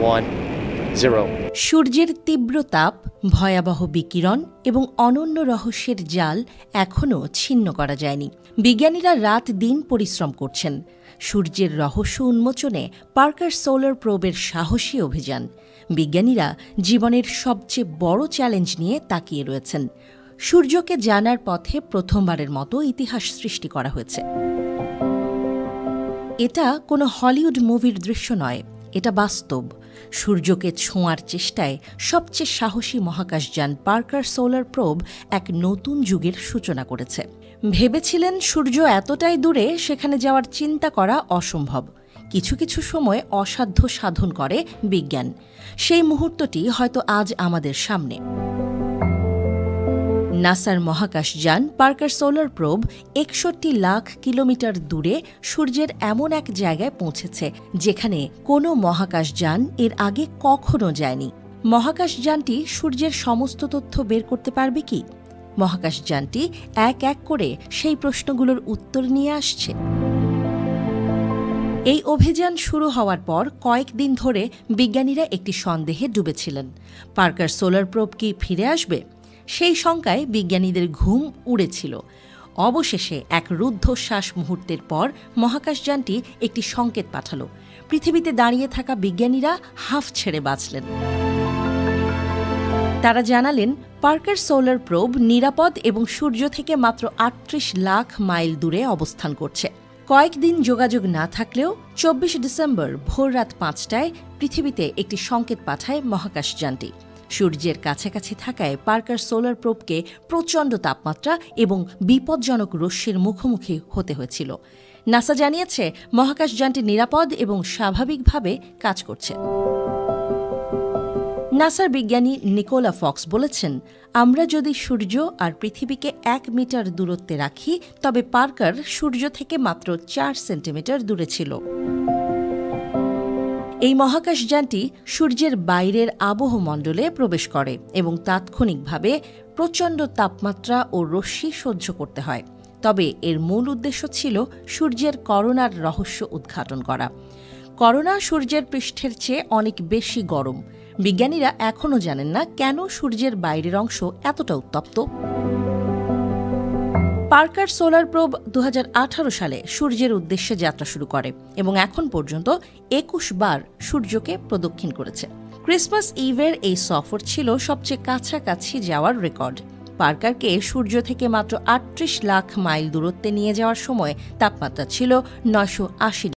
1, 0. সূর্যের তীব্র তাপ, ভয়াবহ বিকিরণ এবং অনন্য রহস্যের জাল এখনও ছিন্ন করা যায়নি। বিজ্ঞানীরা রাত দিন পরিশ্রম করছেন সূর্যের রহস্য উন্মোচনে। পার্কার সোলার প্রোবের সাহসী অভিযান। বিজ্ঞানীরা জীবনের সবচেয়ে বড় চ্যালেঞ্জ নিয়ে তাকিয়ে রয়েছেন। সূর্যকে জানার পথে প্রথমবারের মতো ইতিহাস সৃষ্টি করা হয়েছে। এটা কোনো হলিউড মুভির দৃশ্য নয়, এটা বাস্তব। সূর্যকে ছোঁয়ার চেষ্টায় সবচেয়ে সাহসী মহাকাশযান পার্কার সোলার প্রোব এক নতুন যুগের সূচনা করেছে। ভেবেছিলেন সূর্য এতটাই দূরে সেখানে যাওয়ার চিন্তা করা অসম্ভব। কিছু কিছু সময় অসাধ্য সাধন করে বিজ্ঞান। সেই মুহূর্তটি হয়তো আজ আমাদের সামনে। নাসার মহাকাশযান Parker solar probe ৬১ lakh kilometre দূরে সূর্যের এমন এক জায়গায় পৌঁছেছে যেখানে কোনো মহাকাশযান এর আগে কখনো যায়নি। মহাকাশযানটি সূর্যের সমস্ত তথ্য বের করতে পারবে কি? মহাকাশযানটি এক এক করে সেই প্রশ্নগুলোর উত্তর নিয়ে আসছে। এই অভিযান শুরু হওয়ার পর কয়েকদিন ধরে বিজ্ঞানীরা একটি সন্দেহে ডুবেছিলেন। পার্কার সোলার প্রোব কি ফিরে আসবে? সেই শঙ্কায় বিজ্ঞানীদের ঘুম উড়েছিল। অবশেষে এক রুদ্ধশ্বাস মুহূর্তের পর মহাকাশযানটি একটি সংকেত পাঠাল। পৃথিবীতে দাঁড়িয়ে থাকা বিজ্ঞানীরা হাঁফ ছেড়ে বাঁচলেন। তারা জানালেন পার্কার সোলার প্রোব নিরাপদ এবং সূর্য থেকে মাত্র ৩৮ লাখ মাইল দূরে অবস্থান করছে। কয়েকদিন যোগাযোগ না থাকলেও ২৪ ডিসেম্বর ভোররাত ৫টায় পৃথিবীতে একটি সংকেত পাঠায় মহাকাশযানটি। সূর্যের কাছাকাছি থাকায় পার্কার সোলার প্রোবকে প্রচণ্ড তাপমাত্রা এবং বিপজ্জনক রশ্মির মুখোমুখি হতে হয়েছিল। নাসা জানিয়েছে মহাকাশযানটি নিরাপদ এবং স্বাভাবিকভাবে কাজ করছে। নাসার বিজ্ঞানী নিকোলা ফক্স বলেছেন, আমরা যদি সূর্য আর পৃথিবীকে ১ মিটার দূরত্বে রাখি তবে পার্কার সূর্য থেকে মাত্র ৪ সেন্টিমিটার দূরে ছিল। এই মহাকাশযানটি সূর্যের বাইরের আবহমণ্ডলে প্রবেশ করে এবং তাৎক্ষণিকভাবে প্রচণ্ড তাপমাত্রা ও রশ্মি সহ্য করতে হয়। তবে এর মূল উদ্দেশ্য ছিল সূর্যের করোনার রহস্য উদ্ঘাটন করা। করোনা সূর্যের পৃষ্ঠের চেয়ে অনেক বেশি গরম। বিজ্ঞানীরা এখনও জানেন না কেন সূর্যের বাইরের অংশ এতটা উত্তপ্ত। পার্কার সোলার প্রোব ২০১৮ সালে সূর্যের উদ্দেশ্যে যাত্রা শুরু করে এবং এখন পর্যন্ত ২১ বার সূর্যকে প্রদক্ষিণ করেছে। ক্রিসমাস ইভের এই সফর ছিল সবচেয়ে কাছাকাছি যাওয়ার রেকর্ড। পার্কারকে সূর্য থেকে মাত্র ৩৮ লাখ মাইল দূরত্বে নিয়ে যাওয়ার সময় তাপমাত্রা ছিল ৯৮০